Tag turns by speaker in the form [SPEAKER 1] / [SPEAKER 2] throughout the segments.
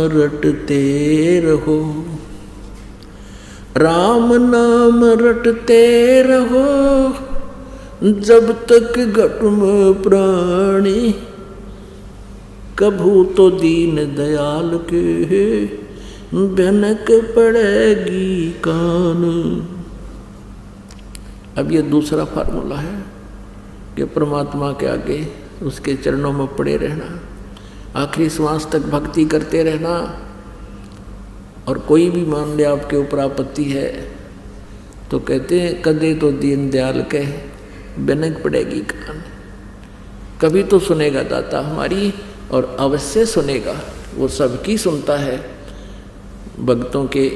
[SPEAKER 1] रटते रहो, राम नाम रटते रहो, जब तक घट में प्राणी, कभू तो दीन दयाल के भनक पड़ेगी कान। अब ये दूसरा फार्मूला है कि परमात्मा के आगे उसके चरणों में पड़े रहना, आखिरी श्वास तक भक्ति करते रहना, और कोई भी मान ले आपके ऊपर आपत्ति है तो कहते हैं कदे तो दीन दयाल के भनक पड़ेगी कान। कभी तो सुनेगा दाता हमारी, और अवश्य सुनेगा, वो सबकी सुनता है। भक्तों के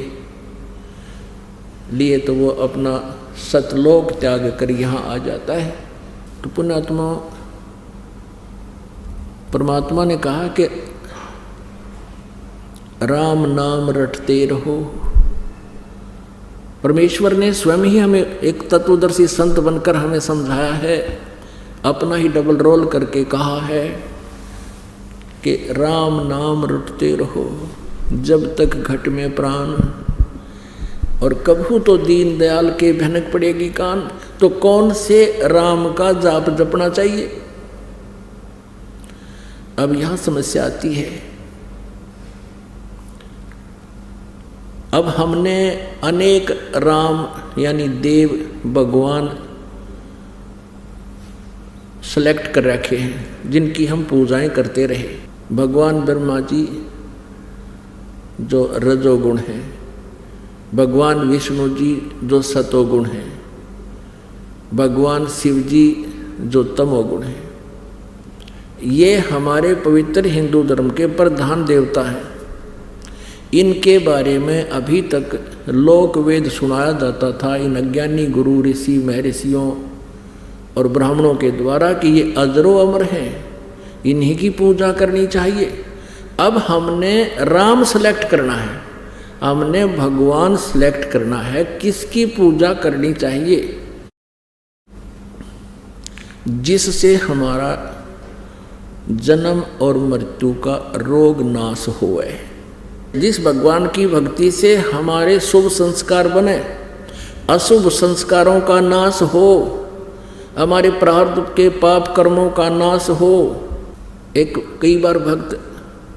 [SPEAKER 1] लिए तो वो अपना सतलोक त्याग कर यहाँ आ जाता है। तो पुण्यात्मा परमात्मा ने कहा कि राम नाम रटते रहो। परमेश्वर ने स्वयं ही हमें एक तत्वदर्शी संत बनकर हमें समझाया है, अपना ही डबल रोल करके कहा है कि राम नाम रटते रहो जब तक घट में प्राण, और कभू तो दीन दयाल के भनक पड़ेगी कान। तो कौन से राम का जाप जपना चाहिए? अब यहां समस्या आती है। अब हमने अनेक राम यानी देव भगवान सेलेक्ट कर रखे हैं जिनकी हम पूजाएं करते रहे। भगवान ब्रह्मा जी जो रजोगुण हैं, भगवान विष्णु जी जो सतोगुण हैं, भगवान शिव जी जो तमोगुण हैं। ये हमारे पवित्र हिंदू धर्म के प्रधान देवता हैं। इनके बारे में अभी तक लोक वेद सुनाया जाता था इन अज्ञानी गुरु ऋषि महर्षियों और ब्राह्मणों के द्वारा कि ये अजरो अमर हैं, इन्हीं की पूजा करनी चाहिए। अब हमने राम सेलेक्ट करना है, हमने भगवान सेलेक्ट करना है, किसकी पूजा करनी चाहिए जिससे हमारा जन्म और मृत्यु का रोग नाश होए, जिस भगवान की भक्ति से हमारे शुभ संस्कार बने, अशुभ संस्कारों का नाश हो, हमारे प्रारब्ध के पाप कर्मों का नाश हो। एक कई बार भक्त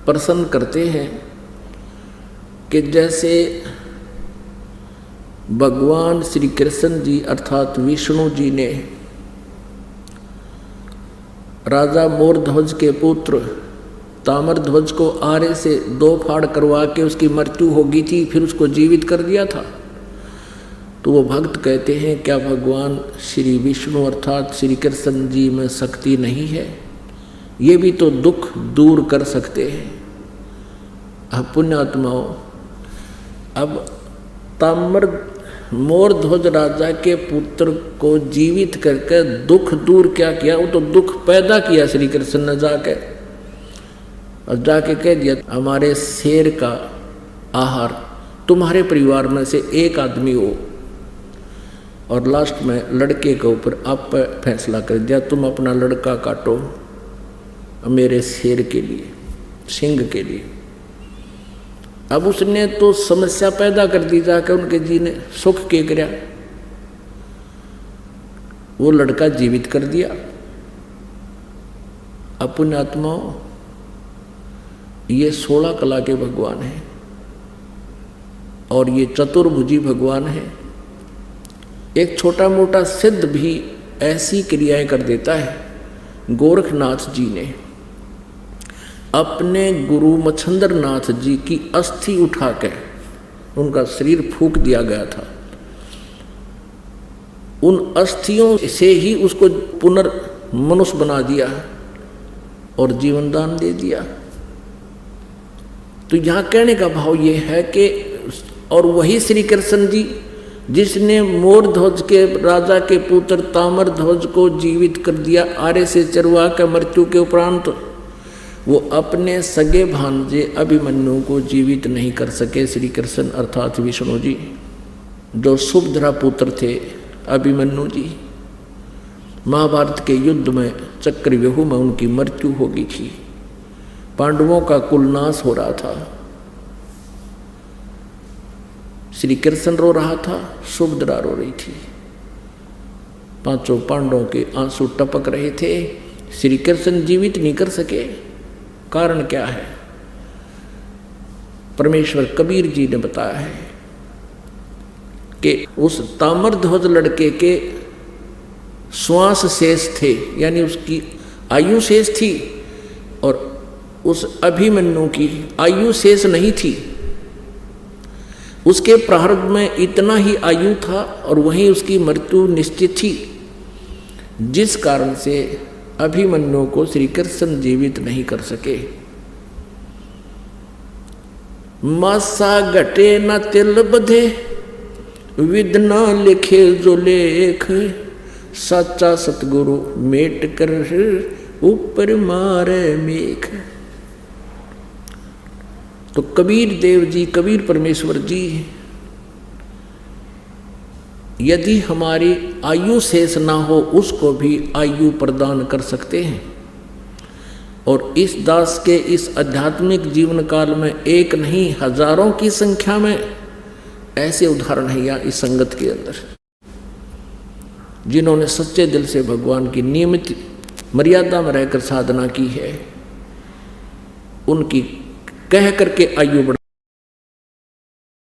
[SPEAKER 1] प्रसन्न करते हैं कि जैसे भगवान श्री कृष्ण जी अर्थात विष्णु जी ने राजा मोरध्वज के पुत्र ताम्रध्वज को आरे से 2 फाड़ करवा के उसकी मृत्यु हो गई थी, फिर उसको जीवित कर दिया था। तो वो भक्त कहते हैं क्या भगवान श्री विष्णु अर्थात श्री कृष्ण जी में शक्ति नहीं है? ये भी तो दुख दूर कर सकते हैं। अब पुण्यात्माओं, अब मोरध्वज राजा के पुत्र को जीवित करके दुख दूर क्या किया? वो तो दुख पैदा किया श्री कृष्ण ने जाके, और जाके कह दिया हमारे शेर का आहार तुम्हारे परिवार में से एक आदमी हो। और लास्ट में लड़के के ऊपर आप फैसला कर दिया तुम अपना लड़का काटो मेरे शेर के लिए, सिंह के लिए। अब उसने तो समस्या पैदा कर दी जाकर उनके जी ने सुख के कराया, वो लड़का जीवित कर दिया। अब पुण्यात्माओं, ये 16 कला के भगवान हैं और ये चतुर्भुजी भगवान है। एक छोटा मोटा सिद्ध भी ऐसी क्रियाएं कर देता है। गोरखनाथ जी ने अपने गुरु मच्छंदर नाथ जी की अस्थि उठा के उनका शरीर फूंक दिया गया था, उन अस्थियों से ही उसको पुनर्मनुष्य बना दिया और जीवन दान दे दिया। तो यहाँ कहने का भाव ये है कि और वही श्री कृष्ण जी जिसने मोरध्वज के राजा के पुत्र ताम्रध्वज को जीवित कर दिया आरे से चरवा कर मृत्यु के उपरांत, वो अपने सगे भांजे अभिमन्यु को जीवित नहीं कर सके। श्री कृष्ण अर्थात विष्णु जी जो सुभद्रा पुत्र थे अभिमन्यु जी, महाभारत के युद्ध में चक्रव्यूह में उनकी मृत्यु हो गई थी। पांडवों का कुल नाश हो रहा था, श्री कृष्ण रो रहा था, सुभद्रा रो रही थी। पांचों पांडवों के आंसू टपक रहे थे। श्री कृष्ण जीवित नहीं कर सके, कारण क्या है? परमेश्वर कबीर जी ने बताया है कि उस ताम्रध्वज लड़के के श्वास शेष थे, यानी उसकी आयु शेष थी, और उस अभिमन्यु की आयु शेष नहीं थी। उसके प्रारब्ध में इतना ही आयु था और वहीं उसकी मृत्यु निश्चित थी, जिस कारण से अभिमन्यु को श्री कृष्ण जीवित नहीं कर सके। मासा घटे न तिल बधे, विद न लिखे जो लेख, सच्चा सतगुरु मेट कर ऊपर मारे मेख। तो कबीर देव जी, कबीर परमेश्वर जी यदि हमारी आयु शेष ना हो, उसको भी आयु प्रदान कर सकते हैं। और इस दास के इस आध्यात्मिक जीवन काल में एक नहीं, हजारों की संख्या में ऐसे उदाहरण हैं यहाँ इस संगत के अंदर, जिन्होंने सच्चे दिल से भगवान की नियमित मर्यादा में रहकर साधना की है। उनकी कह करके आयु बढ़